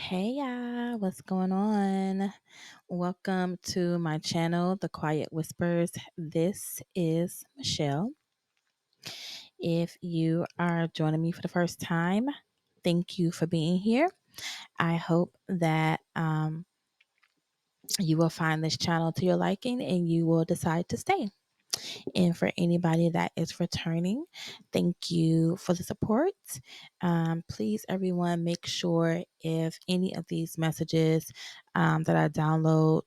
Hey y'all, what's going on? Welcome to my channel, The Quiet Whispers. This is Michelle. If you are joining me for the first time, thank you for being here. I hope that you will find this channel to your liking and you will decide to stay. And for anybody that is returning, thank you for the support. Please, everyone, make sure if any of these messages that I download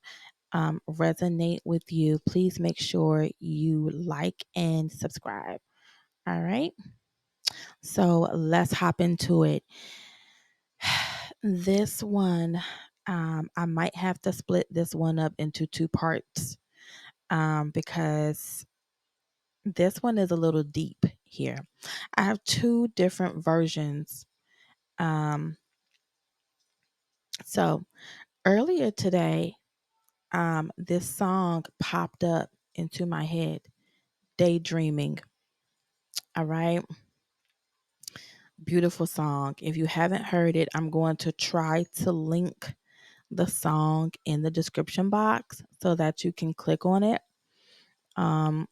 resonate with you, please make sure you like and subscribe. All right. So let's hop into it. This one, I might have to split this one up into two parts because this one is a little deep here. I have two different versions. Um, so earlier today, this song popped up into my head, Daydreaming. All right. Beautiful song. If you haven't heard it, I'm going to try to link the song in the description box so that you can click on it.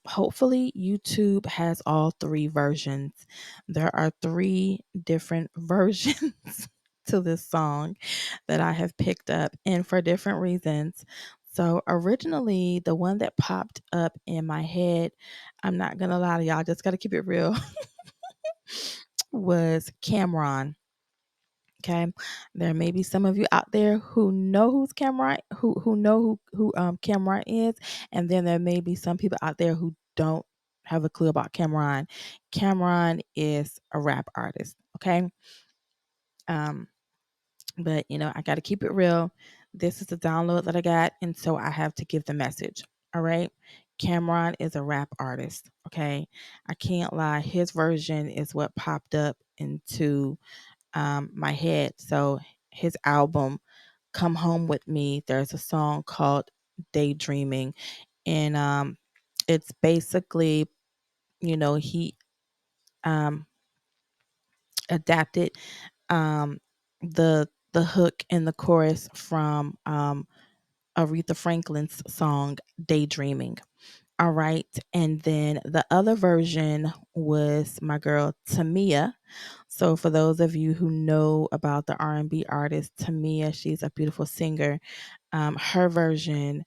Hopefully YouTube has all three versions. There are three different versions to this song that I have picked up and for different reasons. So originally the one that popped up in my head, I'm not gonna lie to y'all, just gotta keep it real, was Cameron. Okay, there may be some of you out there who know who's Cameron, who know who Cameron is, and then there may be some people out there who don't have a clue about Cameron. Cameron is a rap artist. Okay, um, but I got to keep it real. This is the download that I got, and so I have to give the message. All right, Cameron is a rap artist. Okay, I can't lie. His version is what popped up into my head. So his album, Come Home With Me, there's a song called Daydreaming. And it's basically, he um, adapted the hook and the chorus from Aretha Franklin's song Daydreaming. All right. And then the other version was my girl Tamia. So for those of you who know about the R&B artist Tamia, she's a beautiful singer. Her version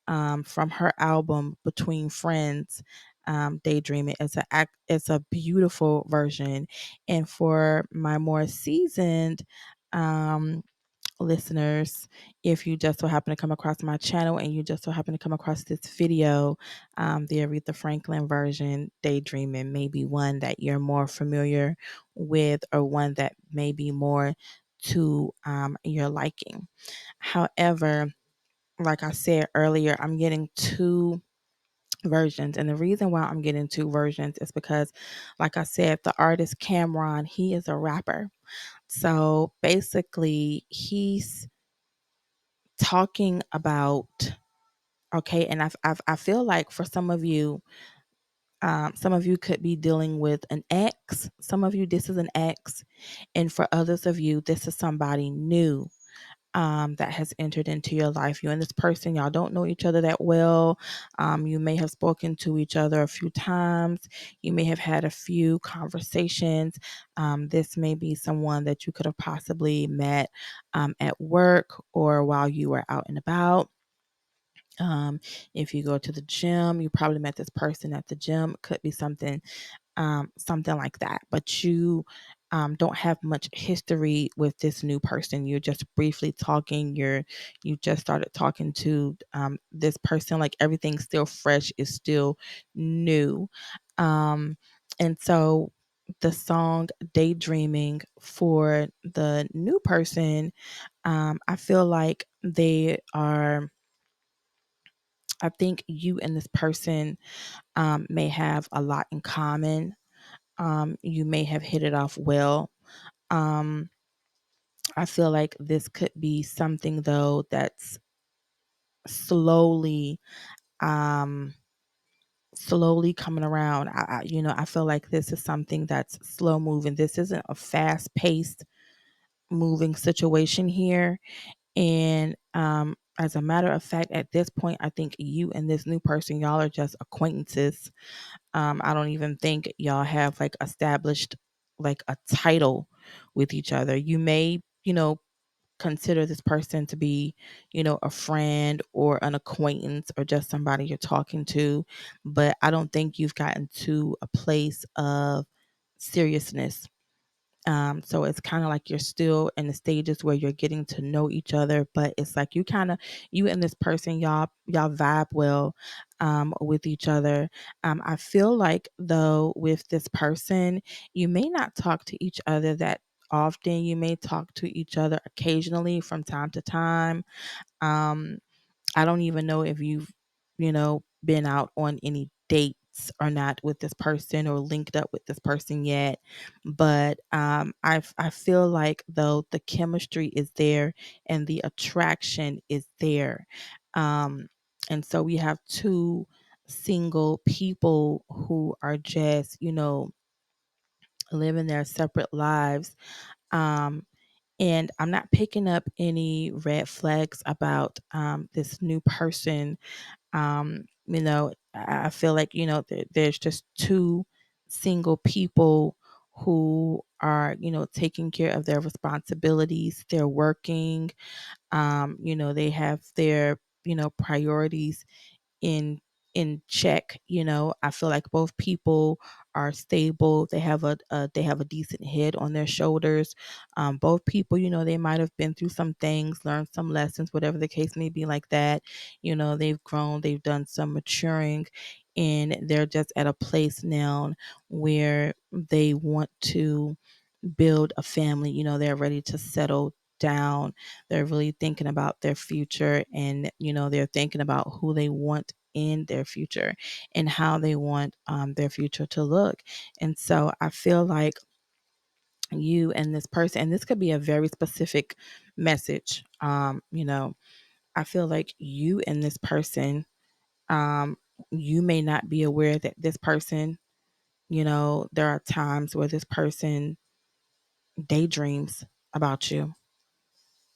from her album Between Friends, Daydreaming, it's a beautiful version. And for my more seasoned um, listeners, if you just so happen to come across my channel and you just so happen to come across this video, the Aretha Franklin version, Daydreaming, may be one that you're more familiar with or one that may be more to your liking. However, like I said earlier, I'm getting two versions. And the reason why I'm getting two versions is because, like I said, the artist Cameron, he is a rapper. So basically, he's talking about okay, and I feel like for some of you could be dealing with an ex. Some of you, this is an ex, and for others of you, this is somebody new that has entered into your life. You and this person, y'all don't know each other that well. You may have spoken to each other a few times. You may have had a few conversations. This may be someone that you could have possibly met at work or while you were out and about. Um, if you go to the gym, you probably met this person at the gym. Could be something like that. But you don't have much history with this new person. You're just briefly talking. You just started talking to this person. Like everything's still fresh. Is still new. And so the song "Daydreaming" for the new person, I feel like they are. I think you and this person may have a lot in common. You may have hit it off well. Um, I feel like this could be something though that's slowly, um, slowly coming around. I feel like this is something that's slow moving. This isn't a fast paced moving situation here. And as a matter of fact, at this point, I think you and this new person, y'all are just acquaintances. I don't even think y'all have like established like a title with each other. You may, consider this person to be, a friend or an acquaintance or just somebody you're talking to, but I don't think you've gotten to a place of seriousness. So it's kind of like you're still in the stages where you're getting to know each other, but it's like you and this person, y'all vibe well with each other. I feel like though with this person, you may not talk to each other that often. You may talk to each other occasionally from time to time. Um, I don't even know if you've, been out on any dates or not with this person or linked up with this person yet. But I feel like though the chemistry is there and the attraction is there. Um, and so we have two single people who are just, living their separate lives. Um, and I'm not picking up any red flags about this new person. I feel like, there's just two single people who are, taking care of their responsibilities. They're working, they have their, priorities in check. I feel like both people are stable. They have a decent head on their shoulders. Both people, they might have been through some things, learned some lessons, whatever the case may be, like that. They've grown, they've done some maturing, and they're just at a place now where they want to build a family. They're ready to settle down. They're really thinking about their future, and they're thinking about who they want in their future and how they want their future to look. And so I feel like you and this person, and this could be a very specific message. I feel like you and this person, um, you may not be aware that this person, there are times where this person daydreams about you.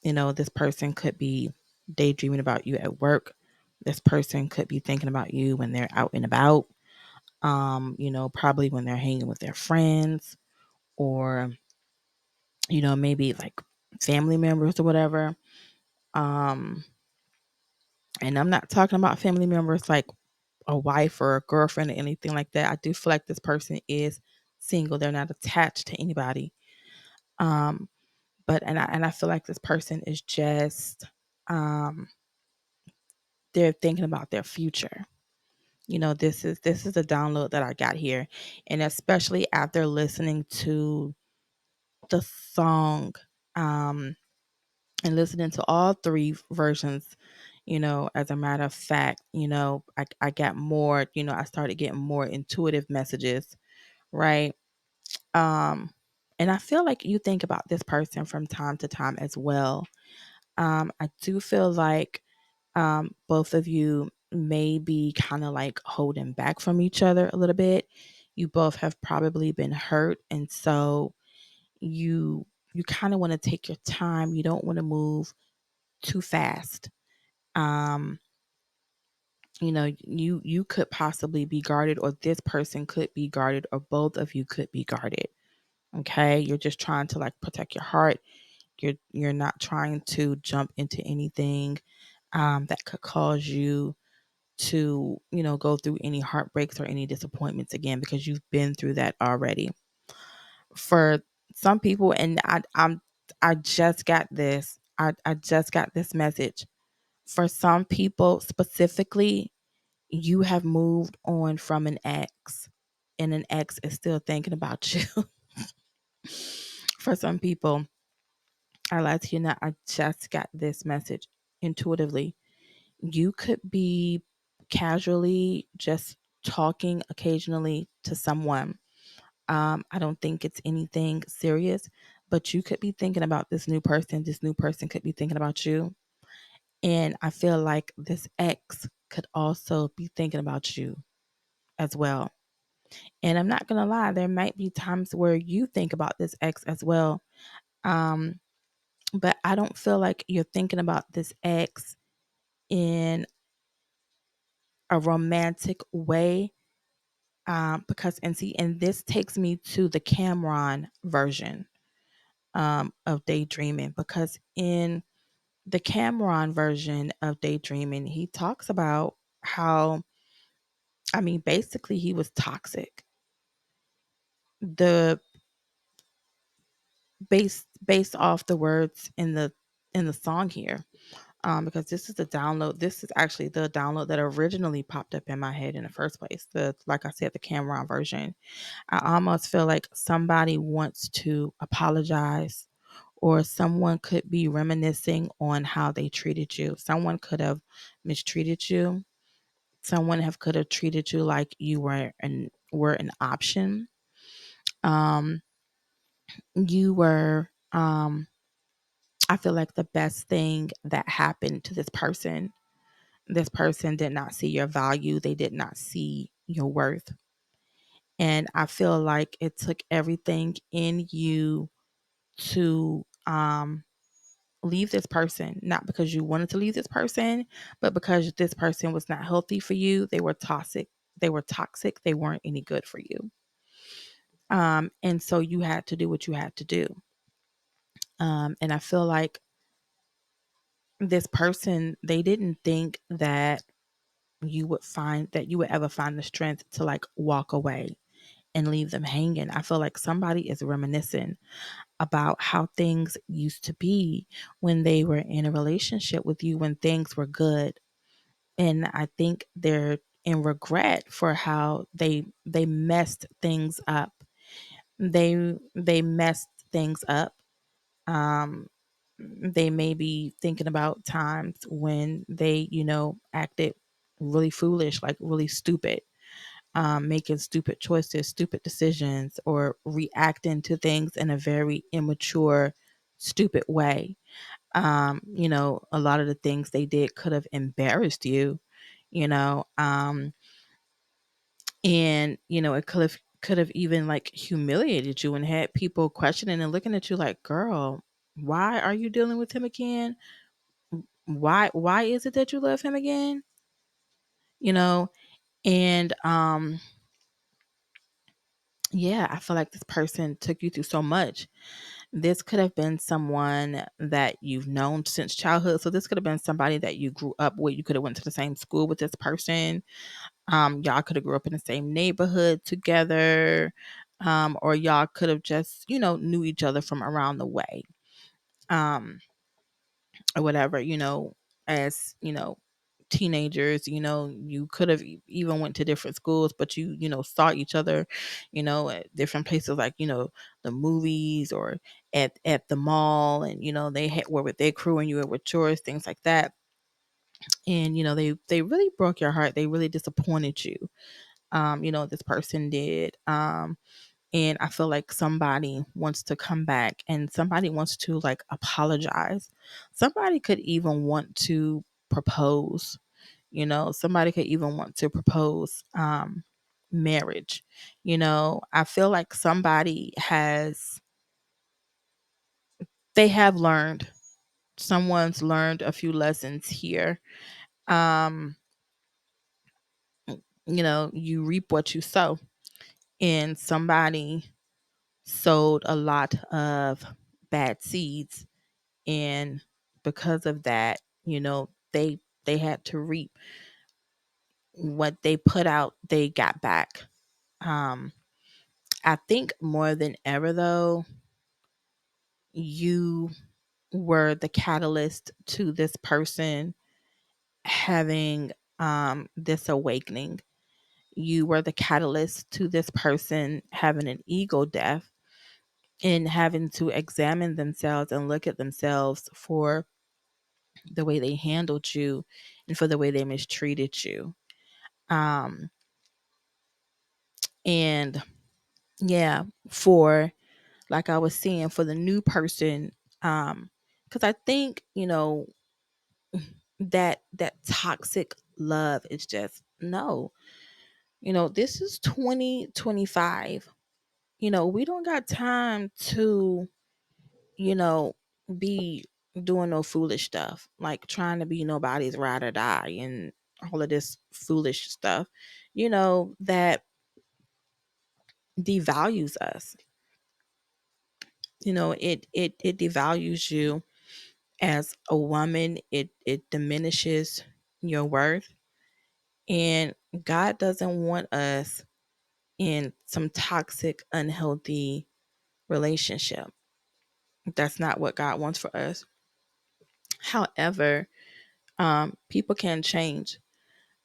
This person could be daydreaming about you at work. This person could be thinking about you when they're out and about, probably when they're hanging with their friends or, maybe like family members or whatever. Um, and I'm not talking about family members like a wife or a girlfriend or anything like that. I do feel like this person is single. They're not attached to anybody. Um, but I feel like this person is just um they're thinking about their future. This is a download that I got here, and especially after listening to the song, um and listening to all three versions. As a matter of fact, I got more, I started getting more intuitive messages, right? um and I feel like you think about this person from time to time as well. I do feel like both of you may be kind of like holding back from each other a little bit. You both have probably been hurt, and so you kind of want to take your time. You don't want to move too fast. Um, you could possibly be guarded, or this person could be guarded, or both of you could be guarded. Okay, you're just trying to like protect your heart. You're not trying to jump into anything that could cause you to, go through any heartbreaks or any disappointments again, because you've been through that already. For some people, and I just got this. I just got this message. For some people specifically, you have moved on from an ex, and an ex is still thinking about you. For some people, I lied to you not. I just got this message intuitively. You could be casually just talking occasionally to someone. I don't think it's anything serious, but you could be thinking about this new person. This new person could be thinking about you. And I feel like this ex could also be thinking about you as well. And I'm not going to lie, there might be times where you think about this ex as well. Um, but I don't feel like you're thinking about this ex in a romantic way. Because and see, and this takes me to the Cameron version of Daydreaming, because in the Cameron version of Daydreaming, he talks about how, I mean, basically he was toxic. The based off the words in the song here. Because this is the download. This is actually the download that originally popped up in my head in the first place. The Like I said, the Cameron version. I almost feel like somebody wants to apologize, or someone could be reminiscing on how they treated you. Someone could have mistreated you. Someone have could have treated you like you were an option. Um, you were I feel like the best thing that happened to this person. This person did not see your value. They did not see your worth. And I feel like it took everything in you to leave this person, not because you wanted to leave this person, but because this person was not healthy for you. They were toxic. They were toxic. They weren't any good for you. And so you had to do what you had to do. And I feel like this person, they didn't think that you would ever find the strength to like walk away and leave them hanging. I feel like somebody is reminiscing about how things used to be when they were in a relationship with you, when things were good. And I think they're in regret for how they messed things up. They messed things up. Um they may be thinking about times when they, acted really foolish, like really stupid, making stupid choices, stupid decisions, or reacting to things in a very immature, stupid way. A lot of the things they did could have embarrassed you, you know, and it could have even like humiliated you and had people questioning and looking at you like, girl, why are you dealing with him again? Why is it that you love him again? You know, and yeah, I feel like this person took you through so much. This could have been someone that you've known since childhood. So this could have been somebody that you grew up with. You could have went to the same school with this person. Y'all could have grew up in the same neighborhood together. Or y'all could have just, knew each other from around the way. Um, or whatever, as, teenagers, you could have even went to different schools, but saw each other, at different places, like, the movies, or at the mall, and they were with their crew and you were with yours, things like that. And they really broke your heart. They really disappointed you. This person did. And I feel like somebody wants to come back, and somebody wants to like apologize. Somebody could even want to propose. Somebody could even want to propose marriage. I feel like they have learned. Someone's learned a few lessons here. Um, you reap what you sow, and somebody sowed a lot of bad seeds, and because of that, they had to reap what they put out. They got back. um I think more than ever though, you were the catalyst to this person having this awakening. You were the catalyst to this person having an ego death, and having to examine themselves and look at themselves for the way they handled you and for the way they mistreated you. Um, and yeah, for like I was saying, for the new person, because I think, that toxic love is just no. This is 2025. We don't got time to, you know, be doing no foolish stuff, like trying to be nobody's ride or die and all of this foolish stuff, that devalues us. It devalues you as a woman. It diminishes your worth. And God doesn't want us in some toxic, unhealthy relationship. That's not what God wants for us. However, people can change.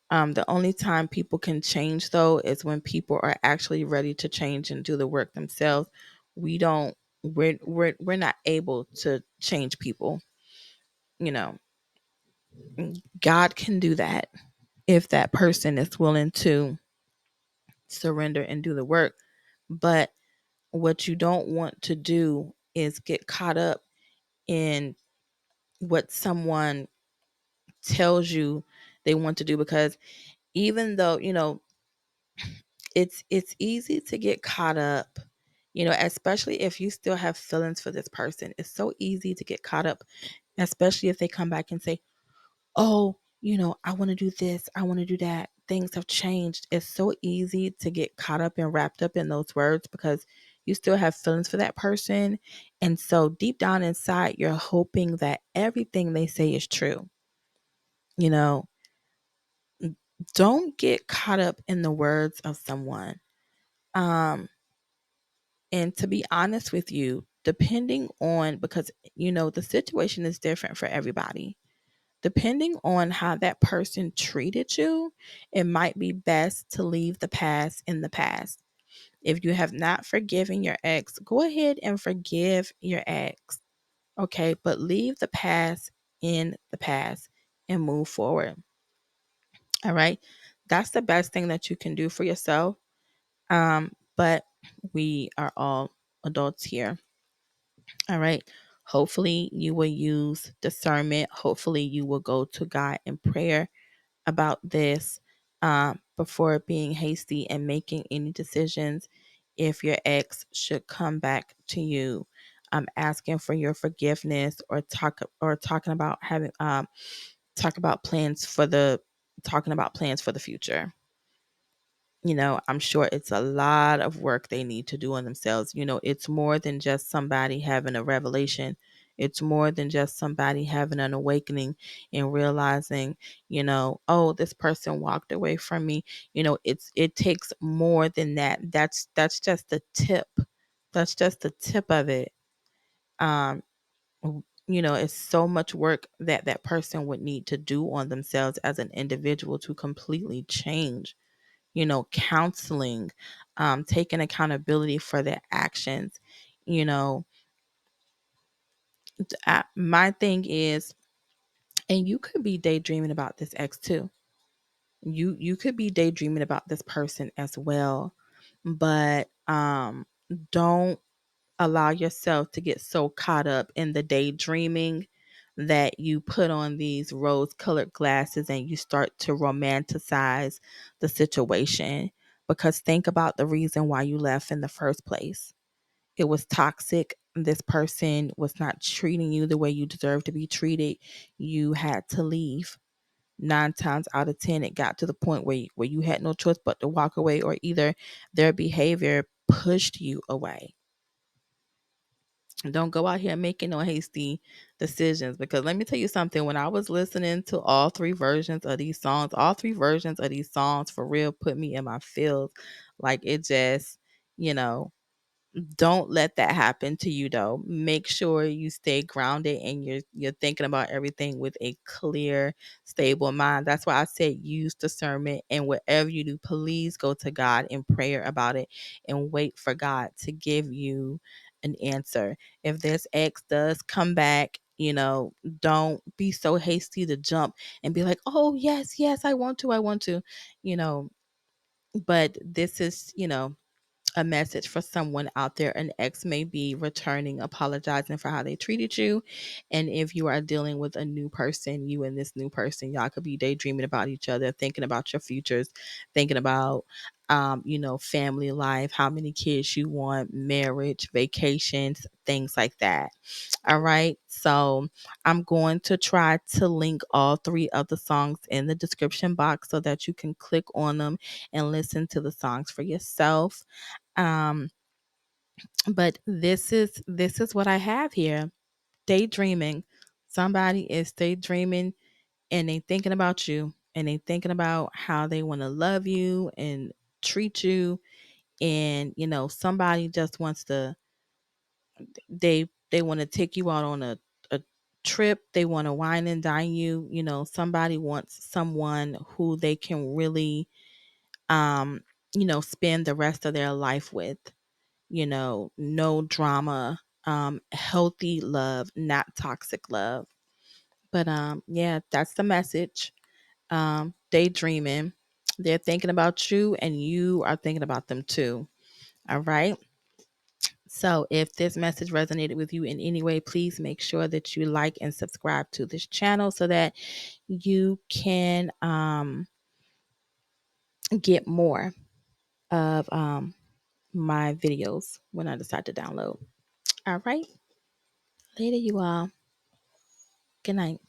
The only time people can change, though, is when people are actually ready to change and do the work themselves. We don't. We're not able to change people. You know, God can do that if that person is willing to surrender and do the work. But what you don't want to do is get caught up in what someone tells you they want to do, because even though, it's easy to get caught up, especially if you still have feelings for this person. It's so easy to get caught up, especially if they come back and say, "Oh, I want to do this, I want to do that. Things have changed." It's so easy to get caught up and wrapped up in those words because you still have feelings for that person. And so deep down inside, you're hoping that everything they say is true. You know, don't get caught up in the words of someone. Um, and to be honest with you, depending on, because, the situation is different for everybody. Depending on how that person treated you, it might be best to leave the past in the past. If you have not forgiven your ex, go ahead and forgive your ex. Okay, but leave the past in the past and move forward. All right. That's the best thing that you can do for yourself. But we are all adults here. All right. Hopefully you will use discernment. Hopefully you will go to God in prayer about this, before being hasty and making any decisions. If your ex should come back to you, asking for your forgiveness, or talking about having talking about plans for the future. I'm sure it's a lot of work they need to do on themselves. It's more than just somebody having a revelation. It's more than just somebody having an awakening and realizing, oh, this person walked away from me. It takes more than that. That's just the tip. That's just the tip of it. Um, it's so much work that that person would need to do on themselves as an individual to completely change. Counseling, taking accountability for their actions. You know, my thing is, and you could be daydreaming about this ex too. You could be daydreaming about this person as well, but don't allow yourself to get so caught up in the daydreaming that you put on these rose colored glasses and you start to romanticize the situation. Because think about the reason why you left in the first place. It was toxic. This person was not treating you the way you deserve to be treated. You had to leave. 9 times out of 10, it got to the point where you had no choice but to walk away, or either their behavior pushed you away. Don't go out here making no hasty decisions, because let me tell you something. When I was listening to all three versions of these songs for real put me in my feels. Like, it just, you know, don't let that happen to you though. Make sure you stay grounded and you're thinking about everything with a clear, stable mind. That's why I said use discernment, and whatever you do, please go to God in prayer about it and wait for God to give you an answer. If this ex does come back, don't be so hasty to jump and be like, "Oh, yes, yes, I want to. I want to." You know, but this is, a message for someone out there. An ex may be returning, apologizing for how they treated you. And if you are dealing with a new person, you and this new person, y'all could be daydreaming about each other, thinking about your futures, thinking about family life, how many kids you want, marriage, vacations, things like that. All right. So I'm going to try to link all three of the songs in the description box so that you can click on them and listen to the songs for yourself. Um, but this is what I have here. Daydreaming. Somebody is daydreaming and they thinking about you and they thinking about how they want to love you and treat you. And somebody just wants to, they want to take you out on a trip. They want to wine and dine you. Somebody wants someone who they can really um spend the rest of their life with. No drama, healthy love, not toxic love. But yeah, that's the message. Daydreaming. They're thinking about you and you are thinking about them too. All right. So if this message resonated with you in any way, please make sure that you like and subscribe to this channel so that you can get more of my videos when I decide to download. All right. Later, you all. Good night.